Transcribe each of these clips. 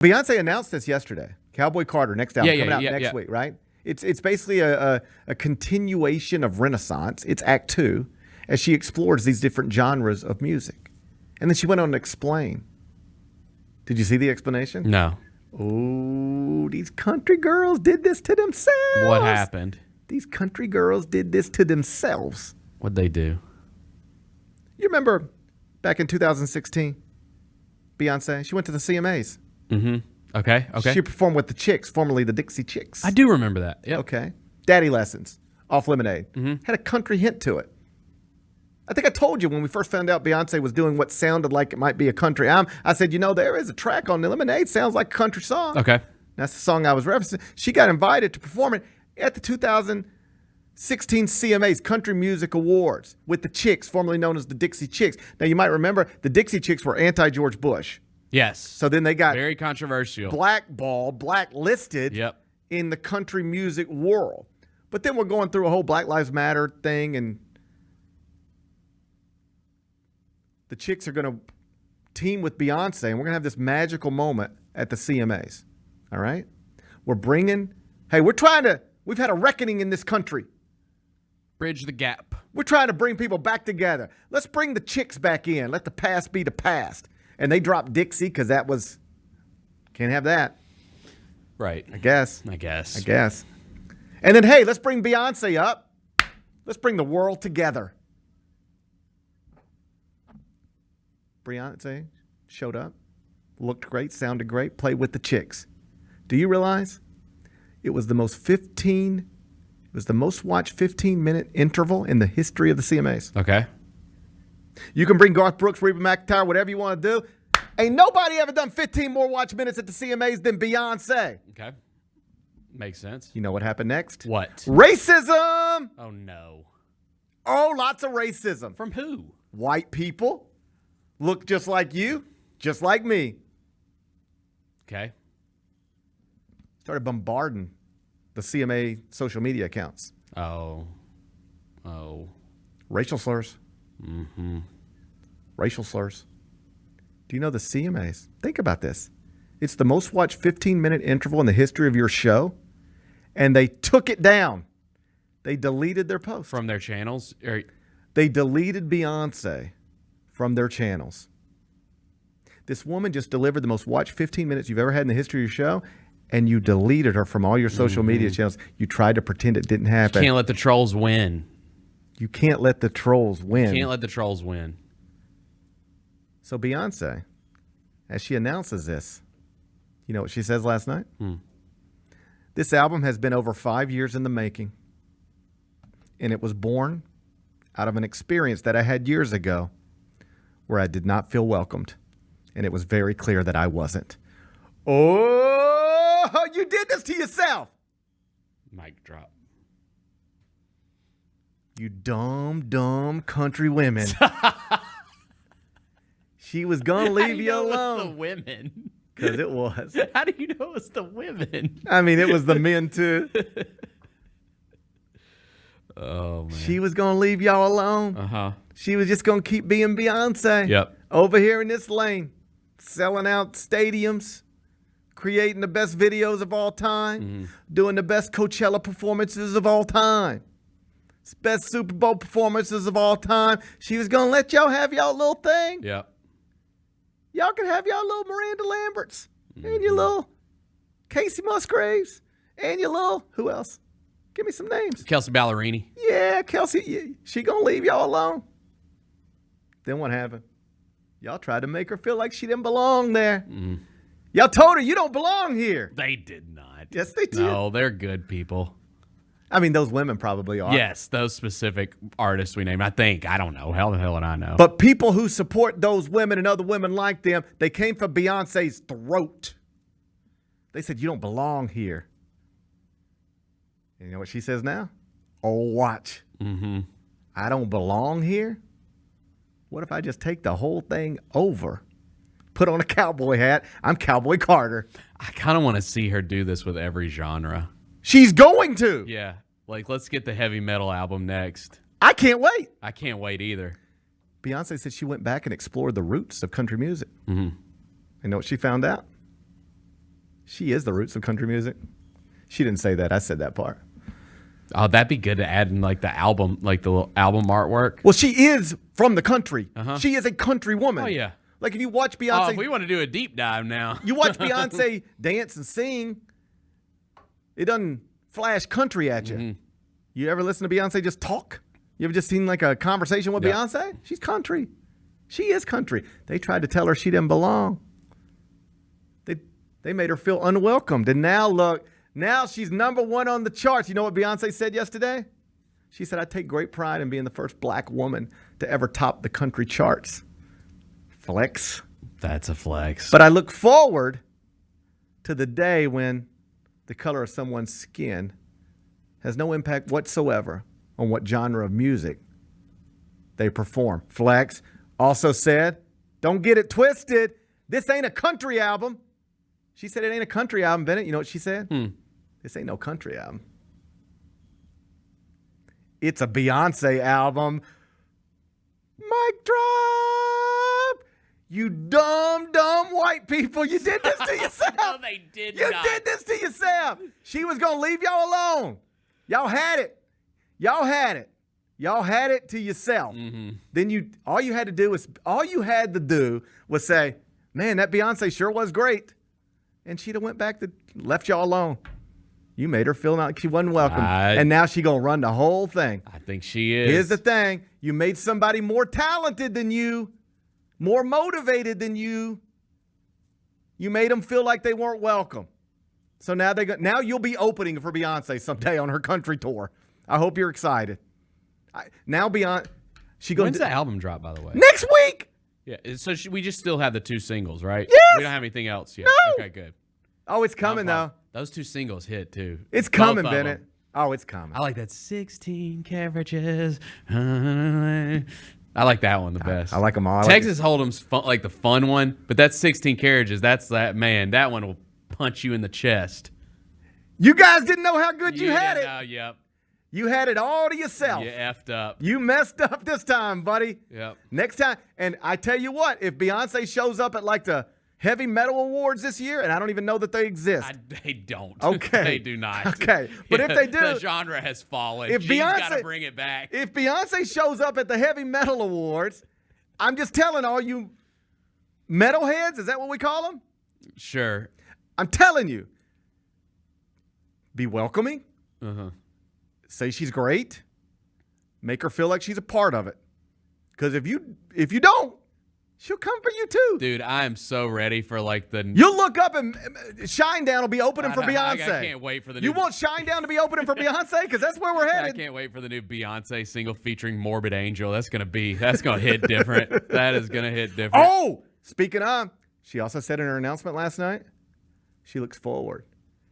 Beyonce announced this yesterday. Cowboy Carter, next album, coming out next week, right? It's basically a continuation of Renaissance. It's Act 2, as she explores these different genres of music. And then she went on to explain. Did you see the explanation? No. Oh, these country girls did this to themselves. What happened? These country girls did this to themselves. What'd they do? You remember back in 2016, Beyonce, she went to the CMAs. Mm-hmm. Okay. She performed with the Chicks, formerly the Dixie Chicks. I do remember that. Yep. Okay. Daddy Lessons, off Lemonade. Had a country hint to it. I think I told you when we first found out Beyonce was doing what sounded like it might be a country album. I said, there is a track on the Lemonade. Sounds like a country song. Okay. That's the song I was referencing. She got invited to perform it at the 2016 CMAs, Country Music Awards, with the Chicks, formerly known as the Dixie Chicks. Now, you might remember the Dixie Chicks were anti-George Bush. Yes. So then they got very controversial, blacklisted in the country music world. But then we're going through a whole Black Lives Matter thing, and the Chicks are going to team with Beyonce, and we're going to have this magical moment at the CMAs. All right? we've had a reckoning in this country. Bridge the gap. We're trying to bring people back together. Let's bring the Chicks back in. Let the past be the past. And they dropped Dixie because can't have that. Right. I guess. And then, hey, let's bring Beyonce up. Let's bring the world together. Beyonce showed up, looked great, sounded great, played with the Chicks. Do you realize it was the most watched 15-minute interval in the history of the CMAs? Okay. You can bring Garth Brooks, Reba McEntire, whatever you want to do. Ain't nobody ever done 15 more watch minutes at the CMAs than Beyonce. Okay. Makes sense. You know what happened next? What? Racism! Oh, no. Oh, lots of racism. From who? White people. Look just like you, just like me. Okay. Started bombarding the CMA social media accounts. Oh. Racial slurs. Mm-hmm. Racial slurs. Do you know the CMAs? Think about this. It's the most watched 15-minute interval in the history of your show, and they took it down. They deleted their post. From their channels? They deleted Beyonce from their channels. This woman just delivered the most watched 15 minutes you've ever had in the history of your show, and you deleted her from all your social media channels. You tried to pretend it didn't happen. You can't let the trolls win. You can't let the trolls win. Can't let the trolls win. So Beyonce, as she announces this, you know what she says last night? This album has been over 5 years in the making, and it was born out of an experience that I had years ago where I did not feel welcomed, and it was very clear that I wasn't. Oh, you did this to yourself. Mic drop. You dumb country women. She was going to leave you alone. It's the women. Because it was. How do you know it's the women? I mean, it was the men too. Oh, man. She was going to leave y'all alone. Uh-huh. She was just going to keep being Beyonce. Yep. Over here in this lane. Selling out stadiums. Creating the best videos of all time. Doing the best Coachella performances of all time. Best Super Bowl performances of all time. She was going to let y'all have y'all little thing. Yep. Y'all can have y'all little Miranda Lamberts. And your little Casey Musgraves. And your little, who else? Give me some names. Kelsey Ballerini. Yeah, Kelsey. She going to leave y'all alone. Then what happened? Y'all tried to make her feel like she didn't belong there. Y'all told her you don't belong here. They did not. Yes, they did. No, they're good people. I mean, those women probably are. Yes, those specific artists we named. I think. I don't know. Hell the hell would I know. But people who support those women and other women like them, they came for Beyonce's throat. They said, you don't belong here. And you know what she says now? Oh, watch. I don't belong here? What if I just take the whole thing over? Put on a cowboy hat. I'm Cowboy Carter. I kind of want to see her do this with every genre. She's going to. Yeah. Like, let's get the heavy metal album next. I can't wait. I can't wait either. Beyonce said she went back and explored the roots of country music. You know what she found out? She is the roots of country music. She didn't say that. I said that part. Oh, that'd be good to add in like the album, like the little album artwork. Well, she is from the country. She is a country woman. Oh, yeah. Like if you watch Beyonce. Oh, if we want to do a deep dive now. You watch Beyonce dance and sing, it doesn't flash country at you. You ever listen to Beyonce just talk? You ever just seen like a conversation with Beyonce? She's country. She is country. They tried to tell her she didn't belong. They made her feel unwelcomed. And now look, now she's number one on the charts. You know what Beyonce said yesterday? She said, I take great pride in being the first black woman to ever top the country charts. Flex. That's a flex. But I look forward to the day when the color of someone's skin has no impact whatsoever on what genre of music they perform. Flex also said, don't get it twisted. This ain't a country album. She said it ain't a country album, Bennett. You know what she said? This ain't no country album. It's a Beyonce album. Mic drop. You dumb white people. You did this to yourself. No, they did you not. You did this to yourself. She was going to leave y'all alone. Y'all had it. Y'all had it. Y'all had it to yourself. Then all you had to do was say, man, that Beyonce sure was great. And she'd have went back to left y'all alone. You made her feel like she wasn't welcome. And now she going to run the whole thing. I think she is. Here's the thing. You made somebody more talented than you, more motivated than you. You made them feel like they weren't welcome. So now you'll be opening for Beyonce someday on her country tour. I hope you're excited. When's the album drop, by the way? Next week. Yeah, so we just still have the 2 singles, right? Yes. We don't have anything else yet. No. Okay, good. Oh, it's coming, though. Those 2 singles hit, too. It's coming, Both of Bennett. them. Oh, it's coming. I like that 16 carriages. I like that one the best. I like them all. Texas Hold'em's fun, like the fun one, but that's 16 carriages. That's that, man. That one will punch you in the chest. You guys didn't know how good you had it. Yep. You had it all to yourself. You effed up. You messed up this time, buddy. Yep. Next time, and I tell you what, if Beyonce shows up at like the Heavy Metal Awards this year, and I don't even know that they exist. They don't. Okay. They do not. Okay. But if they do, the genre has fallen. If She's Beyonce got to bring it back. If Beyonce shows up at the Heavy Metal Awards, I'm just telling all you metalheads, is that what we call them? Sure. I'm telling you, be welcoming. Say she's great. Make her feel like she's a part of it. Because if you don't, she'll come for you too. Dude, I am so ready for like the... You'll look up and Shinedown will be opening for Beyonce. I can't wait for the new... You want Shinedown to be opening for Beyonce? Because that's where we're headed. I can't wait for the new Beyonce single featuring Morbid Angel. That's going to hit different. That is going to hit different. Oh, speaking of, she also said in her announcement last night, she looks forward.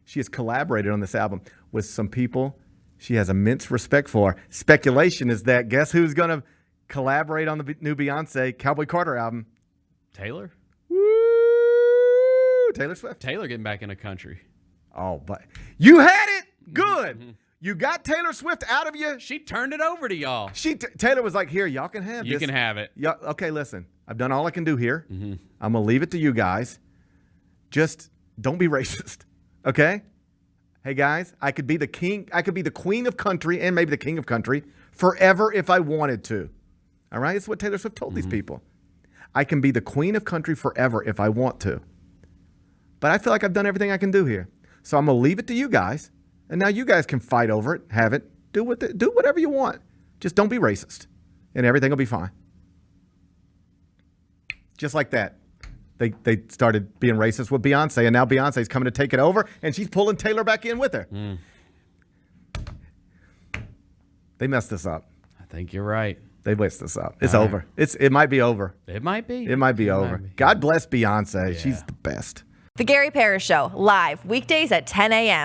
She has collaborated on this album with some people she has immense respect for. Speculation is that guess who's going to collaborate on the new Beyonce Cowboy Carter album? Taylor? Woo! Taylor Swift. Taylor getting back in the country. Oh, but you had it. Good. You got Taylor Swift out of you. She turned it over to y'all. Taylor was like, here, y'all can have this. You can have it. Yeah. Okay, listen. I've done all I can do here. I'm going to leave it to you guys. Just don't be racist. Okay? Hey, guys, I could be the king. I could be the queen of country and maybe the king of country forever if I wanted to. All right? It's what Taylor Swift told these people. I can be the queen of country forever if I want to. But I feel like I've done everything I can do here. So I'm going to leave it to you guys. And now you guys can fight over it, have it, do whatever you want. Just don't be racist. And everything will be fine. Just like that. They started being racist with Beyonce, and now Beyonce's coming to take it over, and she's pulling Taylor back in with her. They messed this up. I think you're right. They messed this up. It's over. It might be over. It might be. It might be over. God bless Beyonce. Yeah. She's the best. The Gary Parrish Show, live weekdays at 10 a.m.